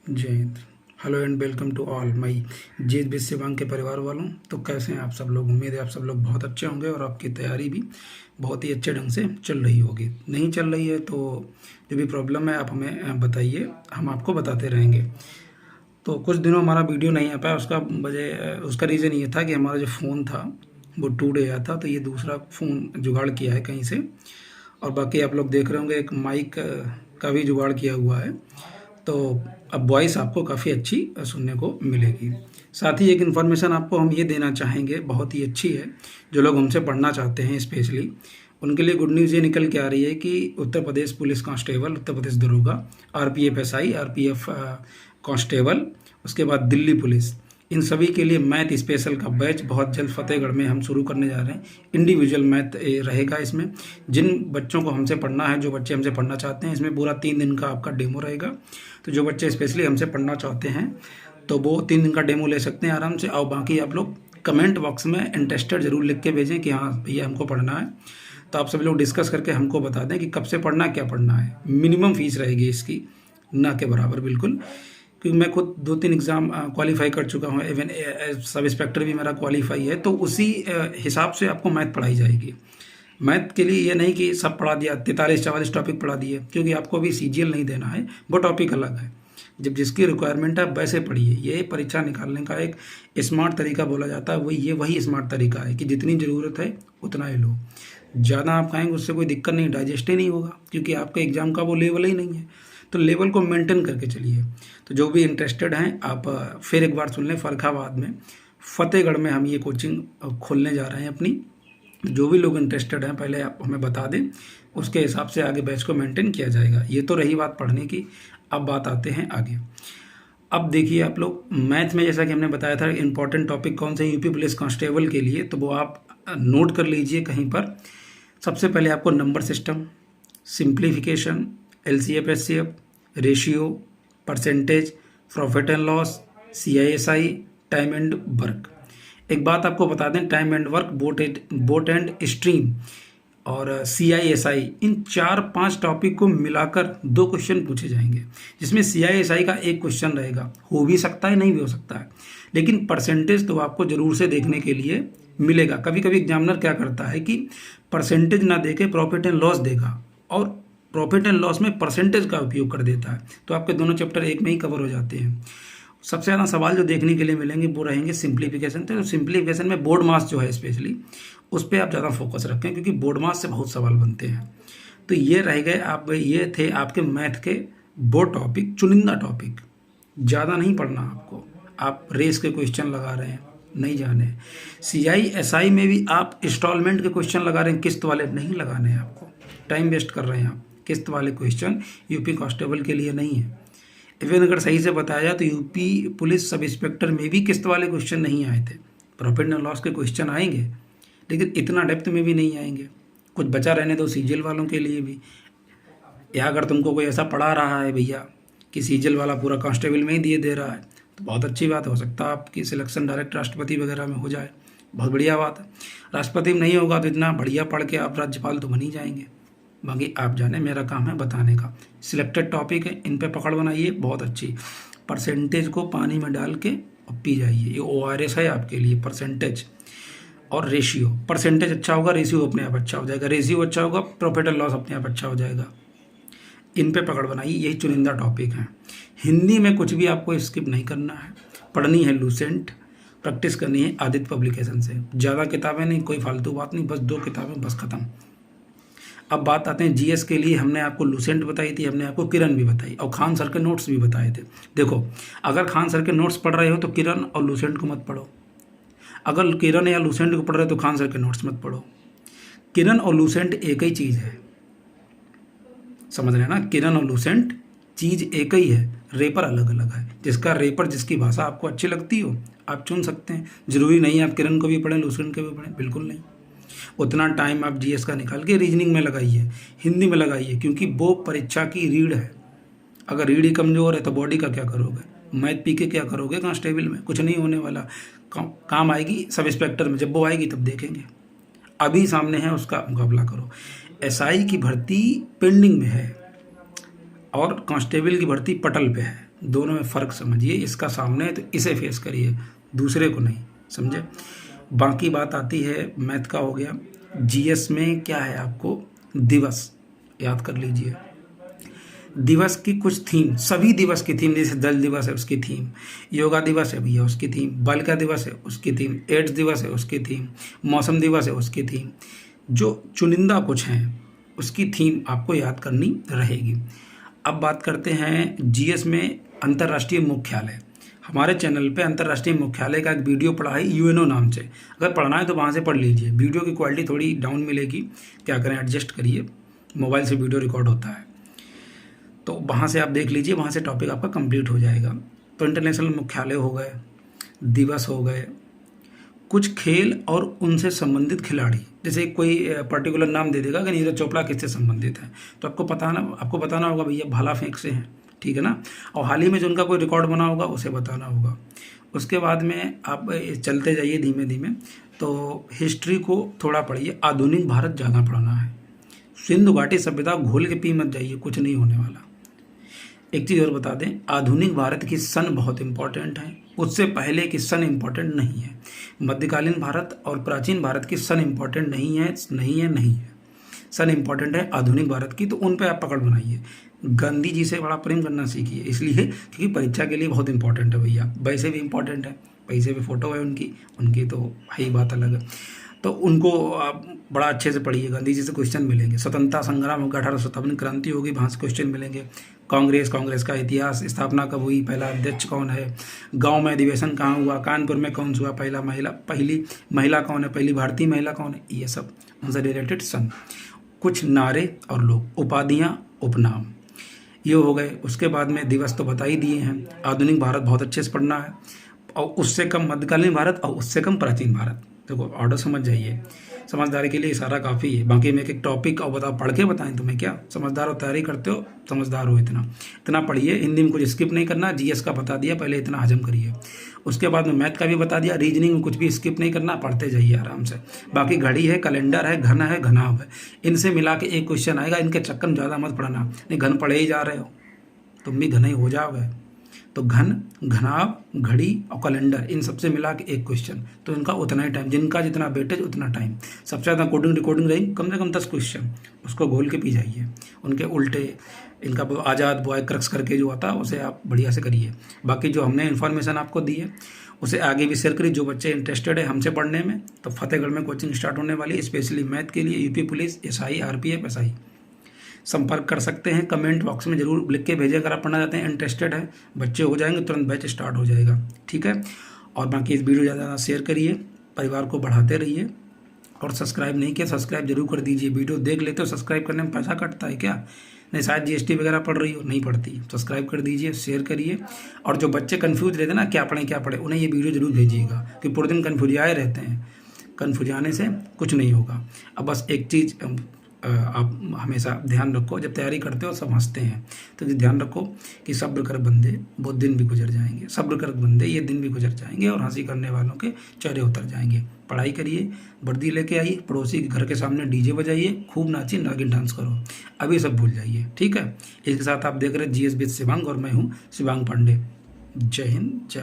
जय हिंद। Hello and welcome to all my जेद बिस शिवांग के परिवार वालों। तो कैसे हैं आप सब लोग? उम्मीद है आप सब लोग बहुत अच्छे होंगे और आपकी तैयारी भी बहुत ही अच्छे ढंग से चल रही होगी। नहीं चल रही है तो जो भी प्रॉब्लम है आप हमें बताइए, हम आपको बताते रहेंगे। तो कुछ दिनों हमारा वीडियो नहीं आ पाया, उसका रीज़न ये था कि हमारा जो फ़ोन था वो टूट गया था। तो ये दूसरा फ़ोन जुगाड़ किया है कहीं से, और बाकी आप लोग देख रहे होंगे एक माइक का भी जुगाड़ किया हुआ है। तो अब वॉइस आपको काफ़ी अच्छी सुनने को मिलेगी। साथ ही एक इन्फॉर्मेशन आपको हम ये देना चाहेंगे, बहुत ही अच्छी है। जो लोग हमसे पढ़ना चाहते हैं स्पेशली उनके लिए गुड न्यूज़ ये निकल के आ रही है कि उत्तर प्रदेश पुलिस कांस्टेबल, उत्तर प्रदेश दरोगा, आरपीएफ एसआई, आरपीएफ कांस्टेबल, उसके बाद दिल्ली पुलिस, इन सभी के लिए मैथ स्पेशल का बैच बहुत जल्द फतेहगढ़ में हम शुरू करने जा रहे हैं। इंडिविजुअल मैथ रहेगा इसमें। जिन बच्चों को हमसे पढ़ना है, जो बच्चे हमसे पढ़ना चाहते हैं, इसमें पूरा 3 दिन का आपका डेमो रहेगा। तो जो बच्चे स्पेशली हमसे पढ़ना चाहते हैं तो वो 3 दिन का डेमो ले सकते हैं आराम से। और बाकी आप लोग कमेंट बॉक्स में इंटरेस्टेड ज़रूर लिख के भेजें कि हाँ भैया हमको पढ़ना है। तो आप सभी लोग डिस्कस करके हमको बता दें कि कब से पढ़ना है, क्या पढ़ना है। मिनिमम फीस रहेगी इसकी, ना के बराबर बिल्कुल, क्योंकि मैं खुद 2-3 एग्ज़ाम क्वालिफाई कर चुका हूँ। इवन सब इंस्पेक्टर भी मेरा क्वालिफाई है। तो उसी हिसाब से आपको मैथ पढ़ाई जाएगी। मैथ के लिए ये नहीं कि सब पढ़ा दिया, 43-44 टॉपिक पढ़ा दिए, क्योंकि आपको अभी सीजीएल नहीं देना है, वो टॉपिक अलग है। जब जिसकी रिक्वायरमेंट है वैसे पढ़िए। ये परीक्षा निकालने का एक स्मार्ट तरीका बोला जाता है, वही स्मार्ट तरीका है कि जितनी ज़रूरत है उतना ही लो। ज़्यादा आप खाएंगे उससे कोई दिक्कत नहीं, डाइजेस्ट ही नहीं होगा, क्योंकि आपका एग्ज़ाम का वो लेवल ही नहीं है। तो लेवल को मेंटेन करके चलिए। तो जो भी इंटरेस्टेड हैं आप फिर एक बार सुन लें, फर्रुखाबाद में फतेहगढ़ में हम ये कोचिंग खोलने जा रहे हैं अपनी। जो भी लोग इंटरेस्टेड हैं पहले आप हमें बता दें, उसके हिसाब से आगे बैच को मेंटेन किया जाएगा। ये तो रही बात पढ़ने की। अब बात आते हैं आगे। अब देखिए आप लोग, मैथ में जैसा कि हमने बताया था इंपॉर्टेंट टॉपिक कौन से यूपी पुलिस कांस्टेबल के लिए, तो वो आप नोट कर लीजिए कहीं पर। सबसे पहले आपको number system, simplification, LCF HCF, ratio, percentage, profit and loss, CI SI, time and work. एक बात आपको बता दें, time and work, boat and stream और सीआईएसआई, इन 4-5 टॉपिक को मिलाकर 2 क्वेश्चन पूछे जाएंगे, जिसमें सीआईएसआई का एक क्वेश्चन रहेगा। हो भी सकता है, नहीं भी हो सकता है, लेकिन परसेंटेज तो आपको जरूर से देखने के लिए मिलेगा। कभी कभी एग्जामिनर क्या करता है कि परसेंटेज ना देके प्रॉफिट एंड लॉस देगा, और प्रॉफिट एंड लॉस में परसेंटेज का उपयोग कर देता है। तो आपके दोनों चैप्टर एक में ही कवर हो जाते हैं। सबसे ज़्यादा सवाल जो देखने के लिए मिलेंगे वो रहेंगे सिंप्लीफिकेशन। तो सिंप्लीफिकेशन में बोर्ड मास जो है स्पेशली उस पर आप ज़्यादा फोकस रखें, क्योंकि बोर्ड मास से बहुत सवाल बनते हैं। तो ये रह गए आप, ये थे आपके मैथ के वो टॉपिक, चुनिंदा टॉपिक। ज़्यादा नहीं पढ़ना आपको। आप रेस के क्वेश्चन लगा रहे हैं, नहीं जाने। सीआईएसआई में भी आप इंस्टॉलमेंट के क्वेश्चन लगा रहे हैं, किस्त वाले नहीं लगाने हैं आपको। टाइम वेस्ट कर रहे हैं आप। किस्त वाले क्वेश्चन यूपी कांस्टेबल के लिए नहीं है। इवन अगर सही से बताया जाए तो यूपी पुलिस सब इंस्पेक्टर में भी किस्त वाले क्वेश्चन नहीं आए थे। प्रॉफिट एंड लॉस के क्वेश्चन आएंगे, लेकिन इतना डेप्थ में भी नहीं आएंगे। कुछ बचा रहने दो सीजीएल वालों के लिए भी। या अगर तुमको कोई ऐसा पढ़ा रहा है भैया कि सीजीएल वाला पूरा कांस्टेबल में ही दिए दे रहा है, तो बहुत अच्छी बात, हो सकता है आपकी सिलेक्शन डायरेक्ट राष्ट्रपति वगैरह में हो जाए, बहुत बढ़िया बात है। राष्ट्रपति में नहीं होगा तो इतना बढ़िया पढ़ के आप राज्यपाल तो बन ही जाएंगे। बाकी आप जाने, मेरा काम है बताने का। सिलेक्टेड टॉपिक है, इन पे पकड़ बनाइए बहुत अच्छी। परसेंटेज को पानी में डाल के और पी जाइए, ये ओआरएस है आपके लिए। परसेंटेज और रेशियो, परसेंटेज अच्छा होगा, रेशियो अपने आप अच्छा हो जाएगा। रेशियो अच्छा होगा, प्रॉफिट एंड लॉस अपने आप अच्छा हो जाएगा। इन पे पकड़ बनाइए, यही चुनिंदा टॉपिक हैं। हिंदी में कुछ भी आपको स्किप नहीं करना है। पढ़नी है लूसेंट, प्रैक्टिस करनी है आदित्य पब्लिकेशन से। ज़्यादा किताबें नहीं, कोई फालतू बात नहीं, बस 2 किताबें बस ख़त्म। अब बात आते हैं जीएस के लिए। हमने आपको लूसेंट बताई थी, हमने आपको किरण भी बताई, और खान सर के नोट्स भी बताए थे। देखो, अगर खान सर के नोट्स पढ़ रहे हो तो किरण और लूसेंट को मत पढ़ो। अगर किरण या लूसेंट को पढ़ रहे हो तो खान सर के नोट्स मत पढ़ो। किरण और लूसेंट एक ही चीज़ है, समझ रहे हैं ना? किरण और लूसेंट चीज़ एक ही है, रेपर अलग अलग है। जिसका रेपर, जिसकी भाषा आपको अच्छी लगती हो आप चुन सकते हैं। जरूरी नहीं आप किरण को भी पढ़ें, लूसेंट को भी पढ़ें, बिल्कुल नहीं। उतना टाइम आप जीएस का निकाल के रीजनिंग में लगाइए, हिंदी में लगाइए, क्योंकि वो परीक्षा की रीढ़ है। अगर रीढ़ ही कमज़ोर है तो बॉडी का क्या करोगे? मैथ पी के क्या करोगे कांस्टेबल में? कुछ नहीं होने वाला। काम आएगी सब इंस्पेक्टर में, जब वो आएगी तब देखेंगे। अभी सामने है, उसका मुकाबला करो। एसआई की भर्ती पेंडिंग में है और कांस्टेबल की भर्ती पटल पे है। दोनों में फ़र्क समझिए, इसका सामने है तो इसे फेस करिए, दूसरे को नहीं, समझे। बाकी बात आती है मैथ का हो गया। जीएस में क्या है, आपको दिवस याद कर लीजिए। दिवस की कुछ थीम, सभी दिवस की थीम, जैसे दल दिवस है उसकी थीम, योगा दिवस है भैया उसकी थीम, बल का दिवस है उसकी थीम, एड्स दिवस है उसकी थीम, मौसम दिवस है उसकी थीम, जो चुनिंदा कुछ हैं उसकी थीम आपको याद करनी रहेगी। अब बात करते हैं जीएस में अंतर्राष्ट्रीय मुख्यालय। हमारे चैनल पे अंतर्राष्ट्रीय मुख्यालय का एक वीडियो पढ़ा है यूएनओ नाम से, अगर पढ़ना है तो वहाँ से पढ़ लीजिए। वीडियो की क्वालिटी थोड़ी डाउन मिलेगी, क्या करें एडजस्ट करिए, मोबाइल से वीडियो रिकॉर्ड होता है, तो वहाँ से आप देख लीजिए, वहाँ से टॉपिक आपका कंप्लीट हो जाएगा। तो इंटरनेशनल मुख्यालय हो गए, दिवस हो गए, कुछ खेल और उनसे संबंधित खिलाड़ी, जैसे कोई पर्टिकुलर नाम दे देगा कि नीरज चोपड़ा किससे संबंधित है, तो आपको बताना होगा भैया भाला फेंक से हैं, ठीक है ना। और हाल ही में जो उनका कोई रिकॉर्ड बना होगा उसे बताना होगा। उसके बाद में आप चलते जाइए धीमे धीमे, तो हिस्ट्री को थोड़ा पढ़िए, आधुनिक भारत ज़्यादा पढ़ना है। सिंधु घाटी सभ्यता घोल के पी मत जाइए, कुछ नहीं होने वाला। एक चीज़ और बता दें, आधुनिक भारत की सन बहुत इंपॉर्टेंट है, उससे पहले की सन इंपॉर्टेंट नहीं है। मध्यकालीन भारत और प्राचीन भारत की सन इंपॉर्टेंट नहीं है, नहीं है, नहीं है। सन इंपॉर्टेंट है आधुनिक भारत की, तो उन पे आप पकड़ बनाइए। गांधी जी से बड़ा प्रेम करना सीखिए, इसलिए क्योंकि परीक्षा के लिए बहुत इंपॉर्टेंट है भैया, वैसे भी इंपॉर्टेंट है, पैसे पे फोटो है उनकी तो है ही बात अलग है। तो उनको आप बड़ा अच्छे से पढ़िए, गांधी जी से क्वेश्चन मिलेंगे। स्वतंत्रता संग्राम होगा, 1857 क्रांति होगी, वहाँ से क्वेश्चन मिलेंगे। कांग्रेस का इतिहास, स्थापना कब हुई, पहला अध्यक्ष कौन है, गांव में अधिवेशन कहाँ हुआ, कानपुर में कौन सा हुआ, पहली महिला कौन है, पहली भारतीय महिला कौन है, ये सब उनसे रिलेटेड सन। कुछ नारे और लोग, उपाधियाँ, उपनाम, ये हो गए। उसके बाद में दिवस तो बता ही दिए हैं। आधुनिक भारत बहुत अच्छे से पढ़ना है, और उससे कम मध्यकालीन भारत और उससे कम प्राचीन भारत। देखो ऑर्डर समझ जाइए, समझदारी के लिए इशारा काफ़ी है। बाकी मैं एक टॉपिक और पढ़ के बताएं तुम्हें क्या, समझदार हो, तैयारी करते हो, समझदार हो, इतना पढ़िए। हिंदी में कुछ स्किप नहीं करना, जीएस का बता दिया, पहले इतना हजम करिए। उसके बाद में मैथ का भी बता दिया, रीजनिंग में कुछ भी स्किप नहीं करना, पढ़ते जाइए आराम से। बाकी घड़ी है, कैलेंडर है, घन है, घनाव है, इनसे मिला के एक क्वेश्चन आएगा। इनके चक्कर में ज़्यादा मत पढ़ना, नहीं घन पढ़े ही जा रहे हो, तुम भी घने हो जाओगे। तो घन, घनाव, घड़ी और कैलेंडर, इन सबसे मिला के एक क्वेश्चन, तो इनका उतना ही टाइम, जिनका जितना वेटेज उतना टाइम। सबसे ज़्यादा कोडिंग रिकॉर्डिंग रही, कम से कम 10 क्वेश्चन, उसको घोल के पी जाइए। उनके उल्टे, इनका आज़ाद बॉय क्रक्स करके जो आता है उसे आप बढ़िया से करिए। बाकी जो हमने इन्फॉर्मेशन आपको दी है उसे आगे भी शेयर करिए। जो बच्चे इंटरेस्टेड है हमसे पढ़ने में, तो फतेहगढ़ में कोचिंग स्टार्ट होने वाली है, स्पेशली मैथ के लिए। UP police, SI, RPF, SI संपर्क कर सकते हैं। कमेंट बॉक्स में जरूर लिख के भेजें अगर आप पढ़ना चाहते हैं, इंटरेस्टेड है। बच्चे हो जाएंगे, तुरंत बैच स्टार्ट हो जाएगा, ठीक है। और बाकी इस वीडियो ज़्यादा शेयर करिए, परिवार को बढ़ाते रहिए। और सब्सक्राइब नहीं किया, सब्सक्राइब जरूर कर दीजिए। वीडियो देख लेते हो, सब्सक्राइब करने में पैसा कटता है क्या? नहीं, शायद जीएसटी वगैरह पढ़ रही हो, नहीं पढ़ती। सब्सक्राइब कर दीजिए, शेयर करिए। और जो बच्चे कन्फ्यूज रहते हैं ना, क्या पढ़ें, उन्हें ये वीडियो जरूर भेजिएगा, कि पूरे दिन कन्फ्यूज आए रहते हैं। कन्फ्यूज आने से कुछ नहीं होगा। अब बस एक चीज़ आप हमेशा ध्यान रखो, जब तैयारी करते हो सब हंसते हैं, तो ध्यान रखो कि सब्र कर बंदे, वो दिन भी गुजर जाएंगे। सब्र कर बंदे, ये दिन भी गुजर जाएंगे, और हंसी करने वालों के चेहरे उतर जाएंगे। पढ़ाई करिए, वर्दी लेके आइए, पड़ोसी के घर के सामने डीजे बजाइए, खूब नाचिए, नागिन डांस करो, अभी सब भूल जाइए, ठीक है। इसके साथ आप देख रहे हैं जीएस विद शिवांग, और मैं हूँ शिवांग पांडे। जय हिंद, जय